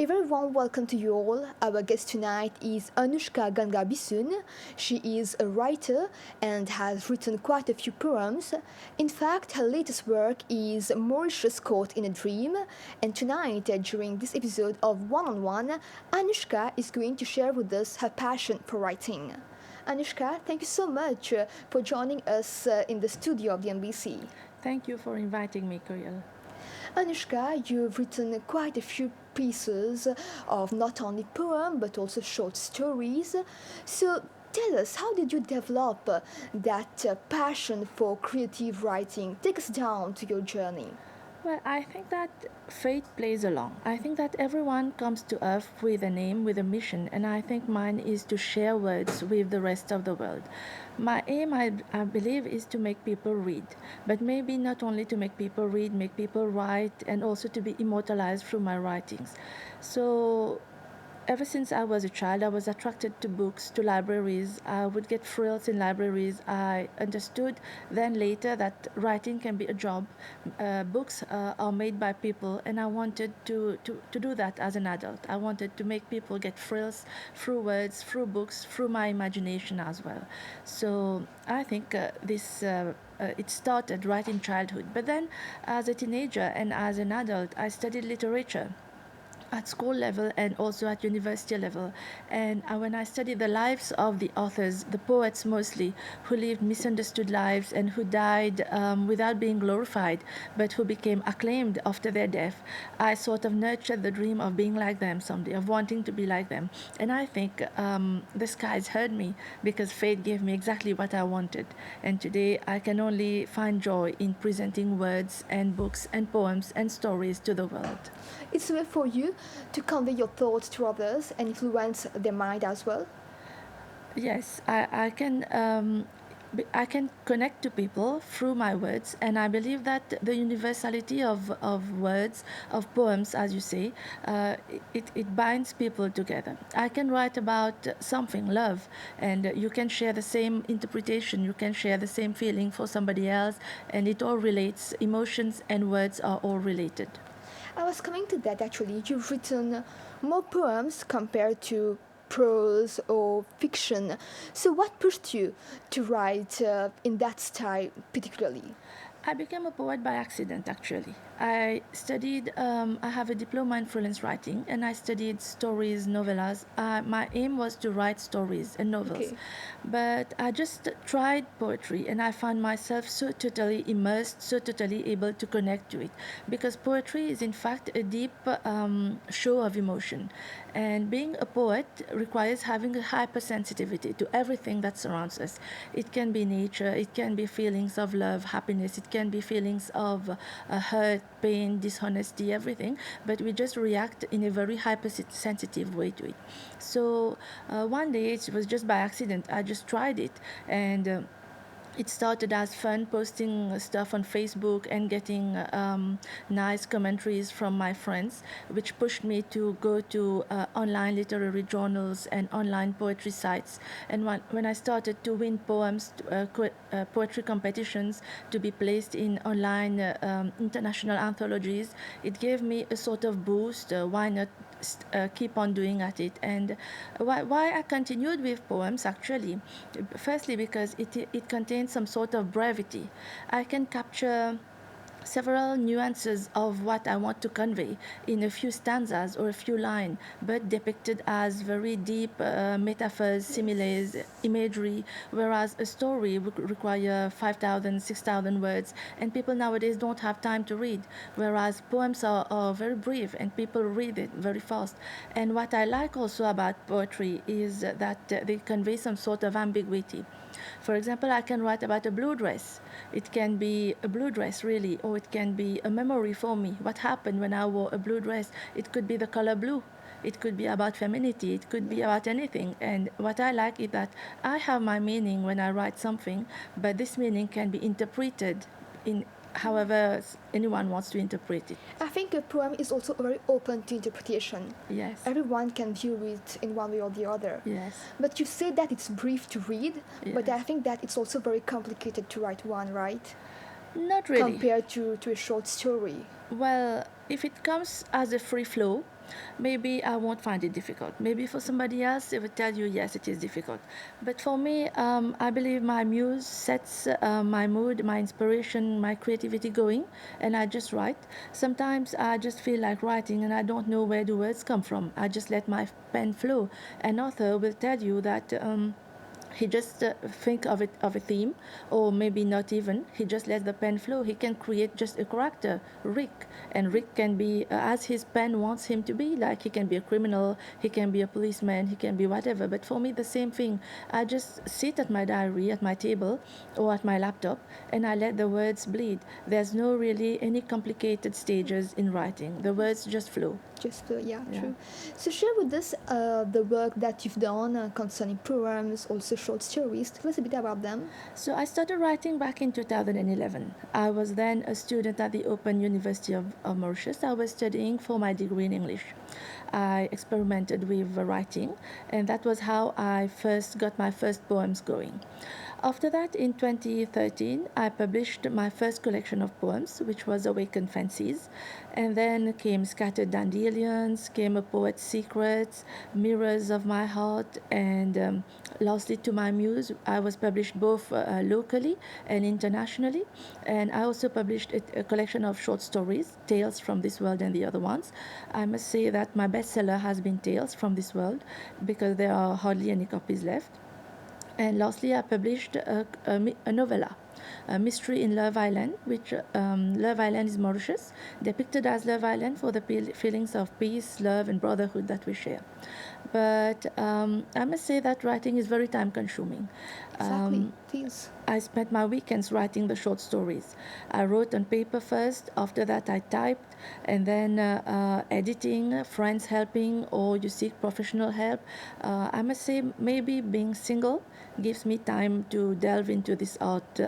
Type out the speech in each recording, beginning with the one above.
A very warm welcome to you all. Our guest tonight is Anoucheka Gangabissoon. She is a writer and has written quite a few poems. In fact, her latest work is Malicious Caught in a Dream. And tonight, during this episode of One on One, Anoucheka is going to share with us her passion for writing. Anoucheka, thank you so much for joining us in the studio of the NBC. Thank you for inviting me, Koyal. Anoucheka, you've written quite a few pieces of not only poem but also short stories. So tell us, how did you develop that passion for creative writing? Take us down to your journey. Well, I think that fate plays along. I think that everyone comes to Earth with a name, with a mission, and I think mine is to share words with the rest of the world. My aim, I believe, is to make people read, but maybe not only to make people read, make people write, and also to be immortalized through my writings. So ever since I was a child, I was attracted to books, to libraries. I would get thrills in libraries. I understood then later that writing can be a job. Books are made by people, and I wanted to do that as an adult. I wanted to make people get thrills through words, through books, through my imagination as well. So I think it started right in childhood. But then, as a teenager and as an adult, I studied literature at school level and also at university level. And when I studied the lives of the authors, the poets mostly, who lived misunderstood lives and who died without being glorified, but who became acclaimed after their death, I sort of nurtured the dream of being like them someday, of wanting to be like them. And I think the skies heard me, because fate gave me exactly what I wanted. And today I can only find joy in presenting words and books and poems and stories to the world. It's a way for you to convey your thoughts to others and influence their mind as well. Yes, I can connect to people through my words, and I believe that the universality of words, of poems, as you say, it binds people together. I can write about something, love, and you can share the same interpretation, you can share the same feeling for somebody else, and it all relates. Emotions and words are all related. I was coming to that actually. You've written more poems compared to prose or fiction. So, what pushed you to write in that style particularly? I became a poet by accident, actually. I have a diploma in freelance writing, and I studied stories, novellas. My aim was to write stories and novels. Okay. But I just tried poetry, and I found myself so totally immersed, so totally able to connect to it. Because poetry is, in fact, a deep show of emotion. And being a poet requires having a hypersensitivity to everything that surrounds us. It can be nature, it can be feelings of love, happiness, it can be feelings of hurt, pain, dishonesty, everything, but we just react in a very hypersensitive way to it. So one day, it was just by accident, I just tried it, and it started as fun, posting stuff on Facebook and getting nice commentaries from my friends, which pushed me to go to online literary journals and online poetry sites. And when I started to win poems, poetry competitions to be placed in online international anthologies, it gave me a sort of boost. Why not keep on doing at it? And why I continued with poems, actually, firstly because it contains some sort of brevity. I can capture several nuances of what I want to convey in a few stanzas or a few lines, but depicted as very deep metaphors, similes, imagery, whereas a story would require 5,000, 6,000 words, and people nowadays don't have time to read, whereas poems are very brief and people read it very fast. And what I like also about poetry is that they convey some sort of ambiguity. For example, I can write about a blue dress. It can be a blue dress, really, or it can be a memory for me. What happened when I wore a blue dress? It could be the color blue. It could be about femininity. It could be about anything. And what I like is that I have my meaning when I write something, but this meaning can be interpreted in however anyone wants to interpret it. I think a poem is also very open to interpretation. Yes. Everyone can view it in one way or the other. Yes. But you say that it's brief to read, but Yes. I think that it's also very complicated to write one, right? Not really. Compared to a short story. Well, if it comes as a free flow, maybe I won't find it difficult. Maybe for somebody else, they would tell you, yes, it is difficult. But for me, I believe my muse sets my mood, my inspiration, my creativity going, and I just write. Sometimes I just feel like writing and I don't know where the words come from. I just let my pen flow. An author will tell you that. He just think of a theme, or maybe not even. He just lets the pen flow. He can create just a character, Rick, and Rick can be as his pen wants him to be. Like he can be a criminal, he can be a policeman, he can be whatever. But for me, the same thing. I just sit at my diary, at my table, or at my laptop, and I let the words bleed. There's no really any complicated stages in writing. The words just flow. Yeah, true. So share with us the work that you've done concerning poems, also short stories. Tell us a bit about them. So I started writing back in 2011. I was then a student at the Open University of Mauritius. I was studying for my degree in English. I experimented with writing, and that was how I first got my first poems going. After that, in 2013, I published my first collection of poems, which was Awakened Fancies. And then came Scattered Dandelions, came A Poet's Secrets, Mirrors of My Heart, and lastly, To My Muse. I was published both locally and internationally. And I also published a collection of short stories, Tales from This World and the Other Ones. I must say that my bestseller has been Tales from This World because there are hardly any copies left. And lastly, I published a novella, A Mystery in Love Island, which Love Island is Mauritius, depicted as Love Island for the feelings of peace, love, and brotherhood that we share. But I must say that writing is very time consuming. Exactly, please. I spent my weekends writing the short stories. I wrote on paper first, after that I typed, and then editing, friends helping, or you seek professional help. I must say, maybe being single gives me time to delve into this art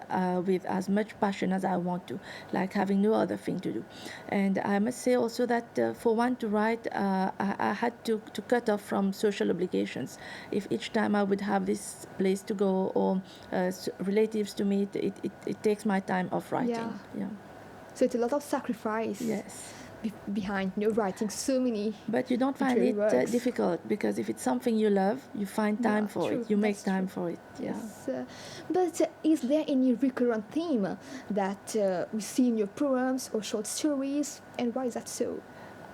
with as much passion as I want to, like having no other thing to do. And I must say also that for one to write, I had to cut off from social obligations. If each time I would have this place to go or relatives to meet, it takes my time off writing. Yeah. So it's a lot of sacrifice. Yes. Behind writing so many. But you don't find it difficult, because if it's something you love, you find time for true. it. You make That's time true. for it. Yes. But is there any recurrent theme that we see in your poems or short stories, and why is that so?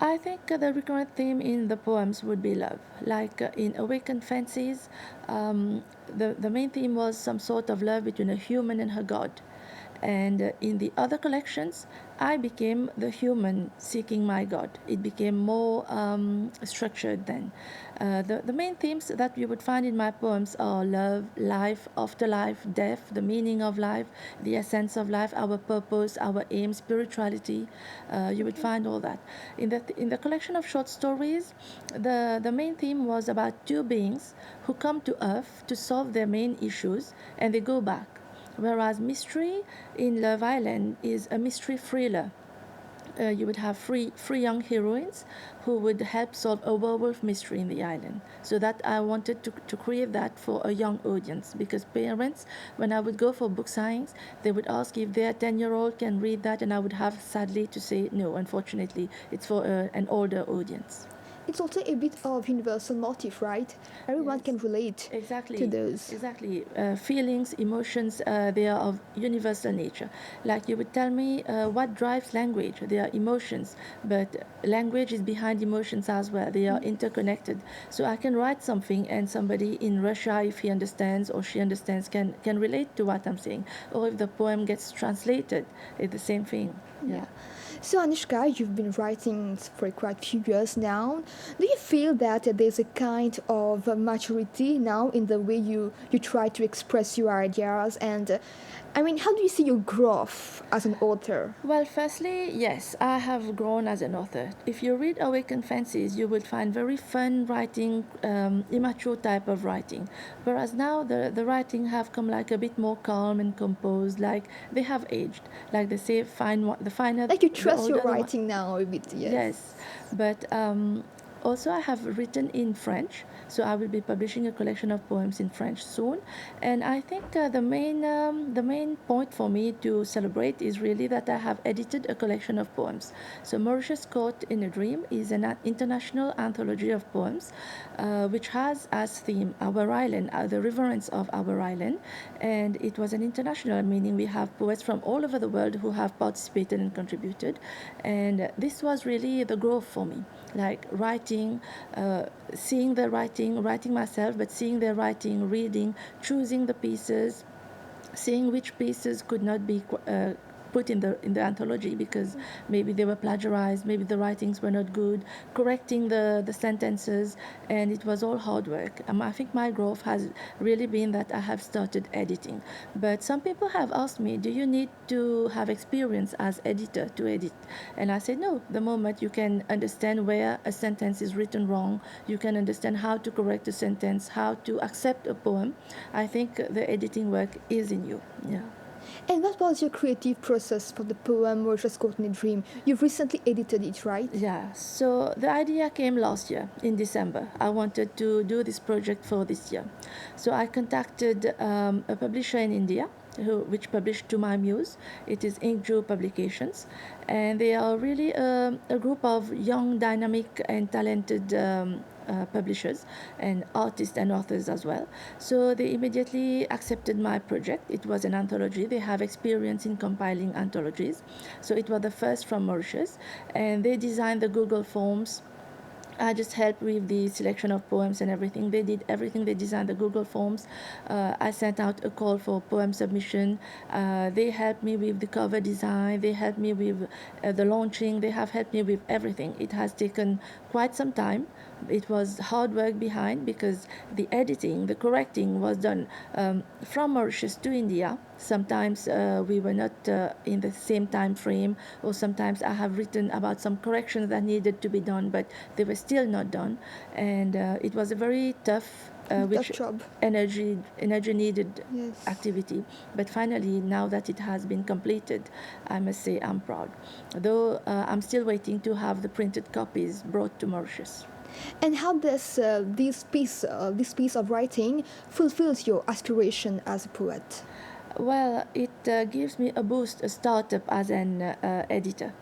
I think the recurrent theme in the poems would be love. Like in Awakened Fancies, the main theme was some sort of love between a human and her god. And in the other collections, I became the human seeking my God. It became more structured then. The main themes that you would find in my poems are love, life, afterlife, death, the meaning of life, the essence of life, our purpose, our aim, spirituality. You would find all that. In the collection of short stories, the main theme was about two beings who come to Earth to solve their main issues, and they go back. Whereas mystery in Love Island is a mystery thriller. You would have three young heroines who would help solve a werewolf mystery in the island. So that I wanted to create that for a young audience, because parents, when I would go for book signings, they would ask if their 10-year-old can read that, and I would have sadly to say no, unfortunately, it's for an older audience. It's also a bit of universal motif, right? Everyone can relate to those. Exactly. Feelings, emotions, they are of universal nature. Like you would tell me, what drives language? They are emotions, but language is behind emotions as well. They are interconnected. So I can write something, and somebody in Russia, if he understands or she understands, can relate to what I'm saying. Or if the poem gets translated, it's the same thing. Yeah. So Anoucheka, you've been writing for quite a few years now. Do you feel that there's a kind of maturity now in the way you try to express your ideas? And how do you see your growth as an author? Well, firstly, yes, I have grown as an author. If you read Awakened Fancies, you will find very fun writing, immature type of writing. Whereas now the writing have come like a bit more calm and composed, like they have aged. Like they say, the finer. Like you trust your writing now a bit, yes. Yes, but Also, I have written in French, so I will be publishing a collection of poems in French soon. And I think the main point for me to celebrate is really that I have edited a collection of poems. So Mauritius Caught in a Dream is an international anthology of poems, which has as theme our island, the reverence of our island, and it was an international, meaning we have poets from all over the world who have participated and contributed, and this was really the growth for me, like writing, seeing the writing myself, but seeing the writing, reading, choosing the pieces, seeing which pieces could not be put in the anthology because maybe they were plagiarized, maybe the writings were not good, correcting the sentences, and it was all hard work. I think my growth has really been that I have started editing. But some people have asked me, do you need to have experience as editor to edit? And I said, no, the moment you can understand where a sentence is written wrong, you can understand how to correct a sentence, how to accept a poem, I think the editing work is in you. Yeah. And what was your creative process for the poem Mauritius Caught in a Dream? You've recently edited it, right? Yeah, so the idea came last year in December. I wanted to do this project for this year. So I contacted a publisher in India which published To My Muse. It is Inkju Publications. And they are really a group of young, dynamic, and talented publishers and artists and authors as well. So they immediately accepted my project. It was an anthology. They have experience in compiling anthologies. So it was the first from Mauritius. And they designed the Google Forms. I just helped with the selection of poems and everything. They did everything. They designed the Google Forms. I sent out a call for poem submission. They helped me with the cover design. They helped me with the launching. They have helped me with everything. It has taken quite some time. It was hard work behind because the editing, the correcting was done from Mauritius to India. Sometimes we were not in the same time frame, or sometimes I have written about some corrections that needed to be done, but they were still not done. And it was a very tough Tough job. energy needed Yes. activity, but finally, now that it has been completed, I must say I'm proud, though I'm still waiting to have the printed copies brought to Mauritius. And how does this piece of writing fulfills your aspiration as a poet? Well, it gives me a boost, a startup as an editor.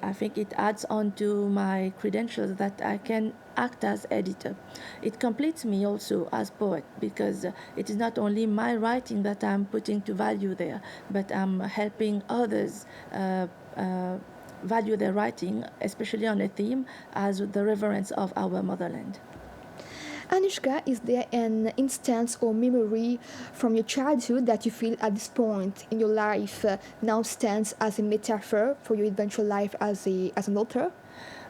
I think it adds on to my credentials that I can act as editor. It completes me also as poet because it is not only my writing that I'm putting to value there, but I'm helping others value their writing, especially on a theme as the reverence of our motherland. Anoucheka, is there an instance or memory from your childhood that you feel at this point in your life now stands as a metaphor for your eventual life as an author?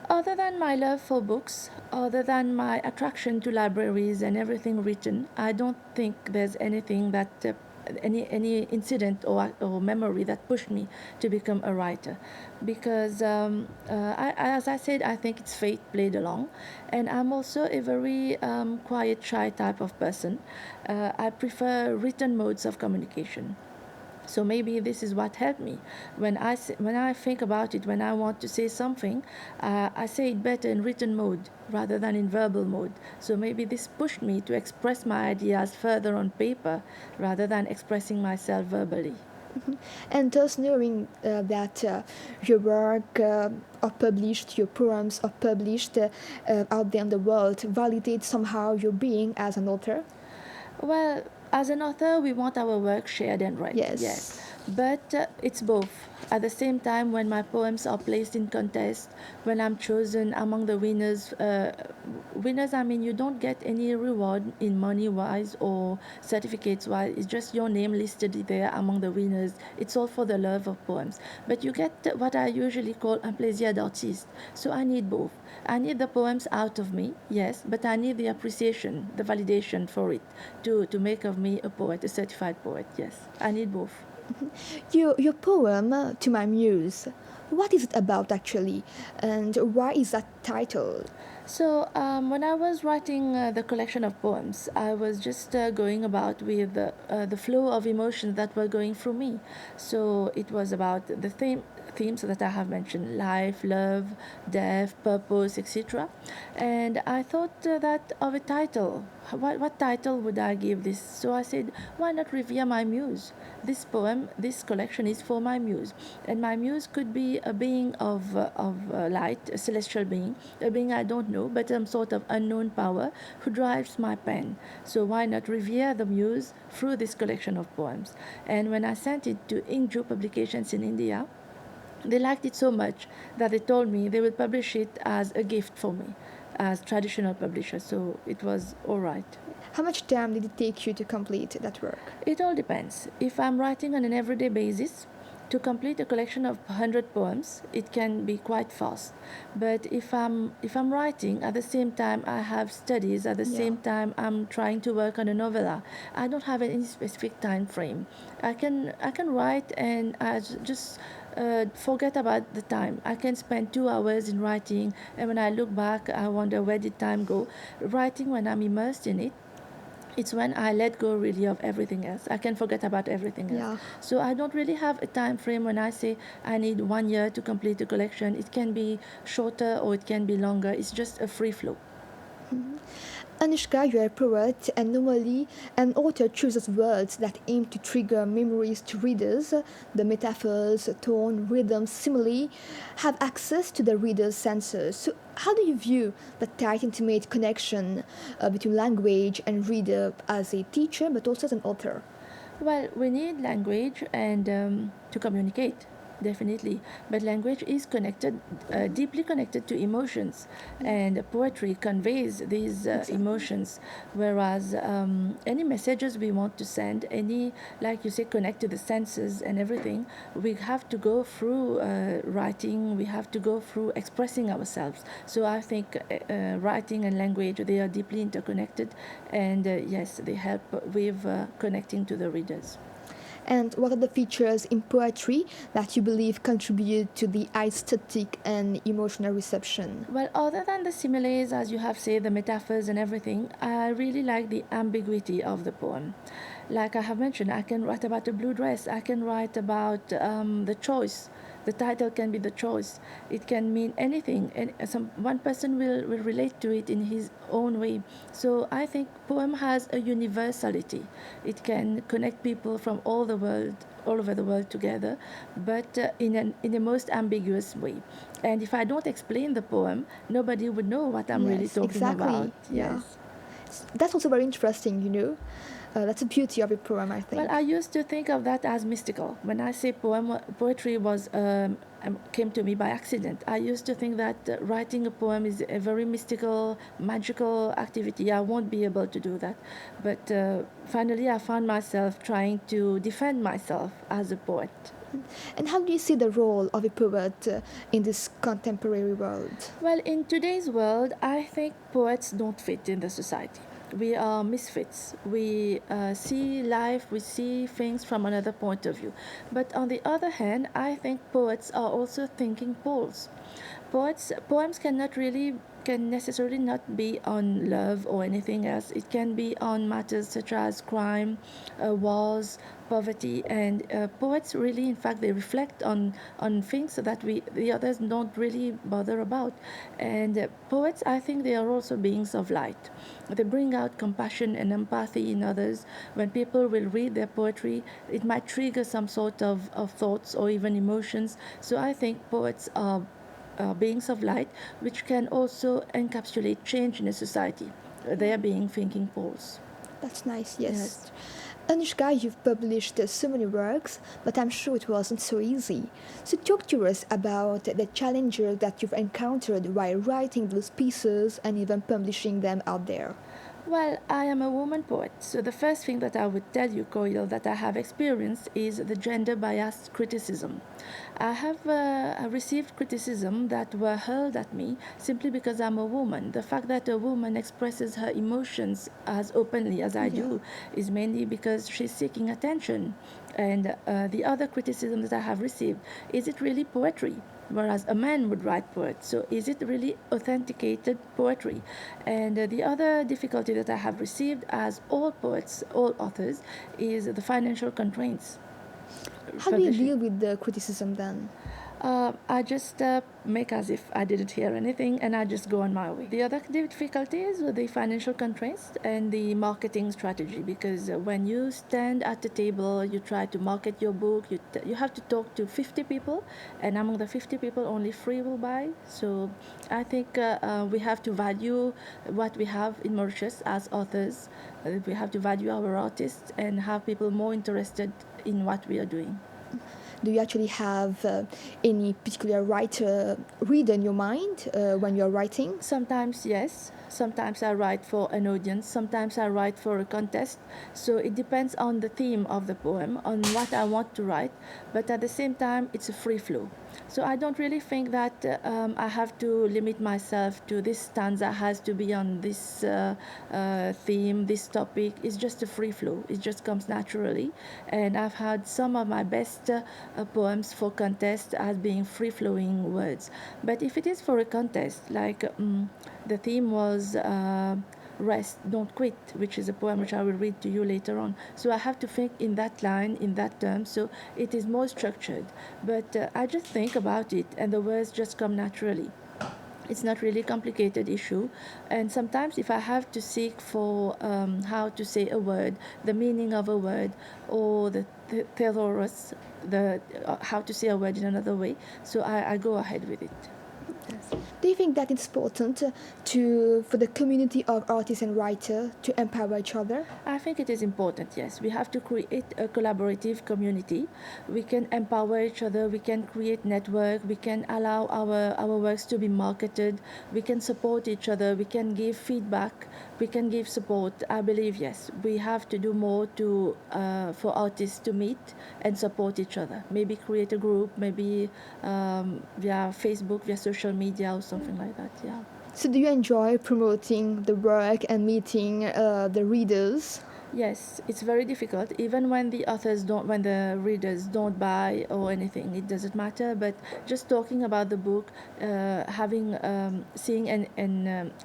Other than my love for books, other than my attraction to libraries and everything written, I don't think there's anything that any incident or memory that pushed me to become a writer, because as I said, I think it's fate played along, and I'm also a very quiet, shy type of person. I prefer written modes of communication. So maybe this is what helped me. When I think about it, when I want to say something, I say it better in written mode rather than in verbal mode. So maybe this pushed me to express my ideas further on paper rather than expressing myself verbally. And thus knowing that your work are published, your poems are published out there in the world, validates somehow your being as an author? Well, as an author, we want our work shared and read. Yes. Yes. But it's both. At the same time, when my poems are placed in contest, when I'm chosen among the winners, I mean, you don't get any reward in money-wise or certificates-wise. It's just your name listed there among the winners. It's all for the love of poems. But you get what I usually call un plaisir d'artiste. So I need both. I need the poems out of me, yes, but I need the appreciation, the validation for it to make of me a poet, a certified poet, yes. I need both. Your poem, To My Muse, what is it about actually? And why is that title? So when I was writing the collection of poems, I was just going about with the flow of emotions that were going through me. So it was about the themes that I have mentioned: life, love, death, purpose, etc. And I thought that of a title. What title would I give this? So I said, why not revere my muse? This poem, this collection is for my muse, and my muse could be a being of light, a celestial being, a being I don't know, but some sort of unknown power who drives my pen. So why not revere the muse through this collection of poems? And when I sent it to Inkju Publications in India, they liked it so much that they told me they will publish it as a gift for me, as traditional publisher. So it was all right. How much time did it take you to complete that work? It all depends. If I'm writing on an everyday basis, to complete a collection of 100 poems, it can be quite fast. But if I'm writing at the same time I have studies, at the same time I'm trying to work on a novella, I don't have any specific time frame. I can write and just forget about the time. I can spend 2 hours in writing, and when I look back, I wonder where did time go. Writing, when I'm immersed in it, it's when I let go really of everything else. I can forget about everything else. Yeah. So I don't really have a time frame when I say I need 1 year to complete a collection. It can be shorter or it can be longer. It's just a free flow. Anoucheka, you're a poet, and normally an author chooses words that aim to trigger memories to readers. The metaphors, tone, rhythm, simile have access to the reader's senses. So, how do you view the tight, intimate connection between language and reader as a teacher, but also as an author? Well, we need language and to communicate, definitely. But language is connected, deeply connected to emotions, and poetry conveys these emotions. Whereas any messages we want to send, any, like you say, connect to the senses and everything, we have to go through writing. We have to go through expressing ourselves. So I think writing and language, they are deeply interconnected, and yes, they help with connecting to the readers. And what are the features in poetry that you believe contribute to the aesthetic and emotional reception? Well, other than the similes, as you have said, the metaphors and everything, I really like the ambiguity of the poem. Like I have mentioned, I can write about a blue dress, I can write about the choice. The title can be the choice. It can mean anything, and one person will relate to it in his own way. So I think poem has a universality. It can connect people from all the world, all over the world together, but in the most ambiguous way. And if I don't explain the poem, nobody would know what I'm really Yes, talking about. exactly. Yeah. That's also very interesting, you know. That's the beauty of a poem, I Well, think. I used to think of that as mystical. When I say poetry was came to me by accident. I used to think that writing a poem is a very mystical, magical activity. I won't be able to do that. But finally, I found myself trying to defend myself as a poet. And how do you see the role of a poet in this contemporary world? Well, in today's world, I think poets don't fit in the society. We are misfits. We see life, we see things from another point of view. But on the other hand, I think poets are also thinking poles. Poems can necessarily not be on love or anything else. It can be on matters such as crime, wars, poverty, and poets really, in fact, they reflect on things that the others don't really bother about. And poets, I think, they are also beings of light. They bring out compassion and empathy in others. When people will read their poetry, it might trigger some sort of thoughts or even emotions. So I think poets are beings of light, which can also encapsulate change in a society. They are being thinking poles. That's nice, yes. Yes. Anoucheka, you've published so many works, but I'm sure it wasn't so easy. So talk to us about the challenges that you've encountered while writing those pieces and even publishing them out there. Well, I am a woman poet, so the first thing that I would tell you, Koil, that I have experienced is the gender biased criticism. I have received criticism that were hurled at me simply because I'm a woman. The fact that a woman expresses her emotions as openly as I do is mainly because she's seeking attention. And the other criticism that I have received, is it really poetry? Whereas a man would write poetry. So is it really authenticated poetry? And the other difficulty that I have received, as all poets, all authors, is the financial constraints. How do you deal with the criticism then? I just make as if I didn't hear anything and I just go on my way. The other difficulties were the financial constraints and the marketing strategy, because when you stand at the table, you try to market your book, you have to talk to 50 people, and among the 50 people, only 3 will buy. So I think we have to value what we have in Mauritius as authors. We have to value our artists and have people more interested in what we are doing. Do you actually have any particular writer reader in your mind when you're writing? Sometimes, yes. Sometimes I write for an audience. Sometimes I write for a contest. So it depends on the theme of the poem, on what I want to write. But at the same time, it's a free flow. So I don't really think that I have to limit myself to this stanza has to be on this theme, this topic. It's just a free flow. It just comes naturally. And I've had some of my best poems for contest as being free-flowing words. But if it is for a contest, like the theme was Rest, Don't Quit, which is a poem which I will read to you later on. So I have to think in that line, in that term, so it is more structured. But I just think about it and the words just come naturally. It's not really complicated issue, and sometimes if I have to seek for how to say a word, the meaning of a word, or the thesaurus, the how to say a word in another way, so I go ahead with it. Do you think that it's important for the community of artists and writers to empower each other? I think it is important, yes. We have to create a collaborative community. We can empower each other, we can create network, we can allow our works to be marketed, we can support each other, we can give feedback, we can give support. I believe, yes, we have to do more for artists to meet and support each other. Maybe create a group, maybe via Facebook, via social media or something like that, yeah. So do you enjoy promoting the work and meeting the readers? Yes, it's very difficult. Even when when the readers don't buy or anything, it doesn't matter. But just talking about the book, seeing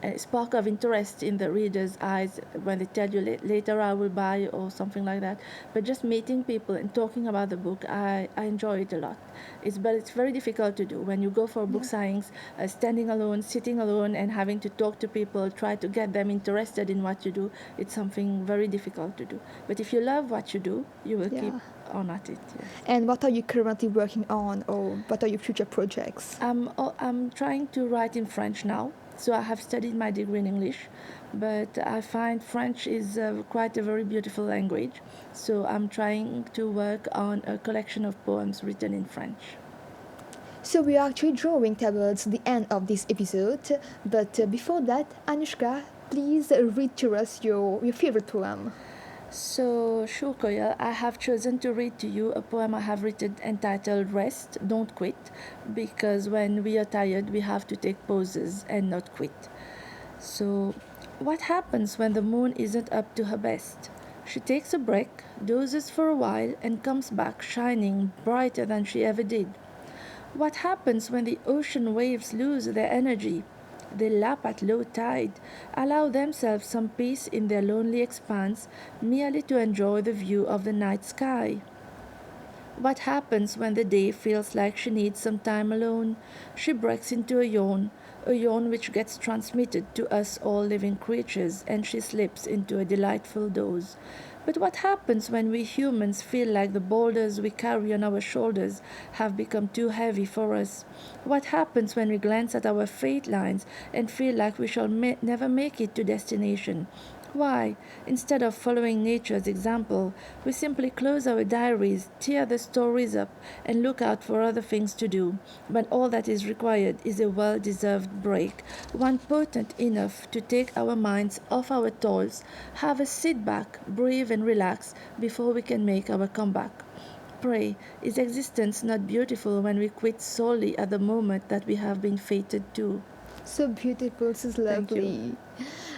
a spark of interest in the readers' eyes when they tell you later I will buy or something like that. But just meeting people and talking about the book, I enjoy it a lot. But it's very difficult to do when you go for book signings, standing alone, sitting alone, and having to talk to people, try to get them interested in what you do. It's something very difficult to do. But if you love what you do, you will keep on at it. Yes. And what are you currently working on, or what are your future projects? I'm trying to write in French now. So I have studied my degree in English, but I find French is quite a very beautiful language. So I'm trying to work on a collection of poems written in French. So we are actually drawing towards the end of this episode, but before that, Anoucheka, please read to us your favorite poem. So, sure, Koyal, I have chosen to read to you a poem I have written entitled Rest, Don't Quit, because when we are tired, we have to take pauses and not quit. So, what happens when the moon isn't up to her best? She takes a break, dozes for a while, and comes back shining brighter than she ever did. What happens when the ocean waves lose their energy? They lap at low tide, allow themselves some peace in their lonely expanse, merely to enjoy the view of the night sky. What happens when the day feels like she needs some time alone? She breaks into a yawn which gets transmitted to us all living creatures, and she slips into a delightful doze. But what happens when we humans feel like the boulders we carry on our shoulders have become too heavy for us? What happens when we glance at our fate lines and feel like we shall never make it to destination? Why, instead of following nature's example, we simply close our diaries, tear the stories up, and look out for other things to do, when all that is required is a well-deserved break, one potent enough to take our minds off our toils, have a sit back, breathe and relax before we can make our comeback. Pray, is existence not beautiful when we quit solely at the moment that we have been fated to? So beautiful, so lovely.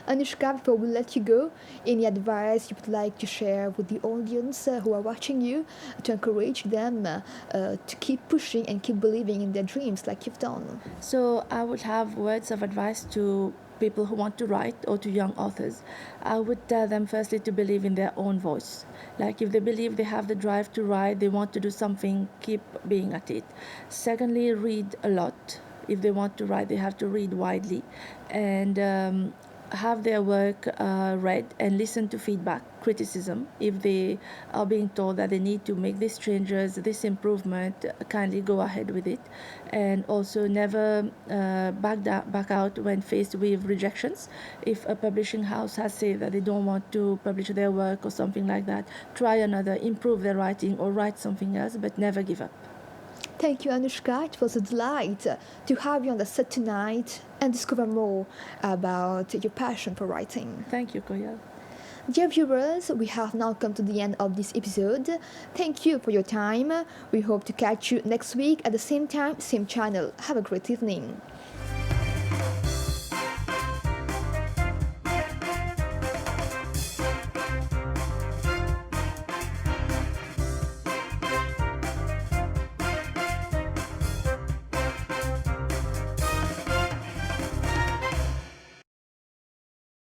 Anoucheka, before we let you go, any advice you would like to share with the audience who are watching you to encourage them to keep pushing and keep believing in their dreams like you've done? So I would have words of advice to people who want to write or to young authors. I would tell them firstly to believe in their own voice. Like if they believe they have the drive to write, they want to do something, keep being at it. Secondly, read a lot. If they want to write, they have to read widely and have their work read and listen to feedback, criticism. If they are being told that they need to make these changes, this improvement, kindly go ahead with it. And also never back out when faced with rejections. If a publishing house has said that they don't want to publish their work or something like that, try another, improve their writing or write something else, but never give up. Thank you, Anoucheka. It was a delight to have you on the set tonight and discover more about your passion for writing. Thank you, Koya. Dear viewers, we have now come to the end of this episode. Thank you for your time. We hope to catch you next week at the same time, same channel. Have a great evening.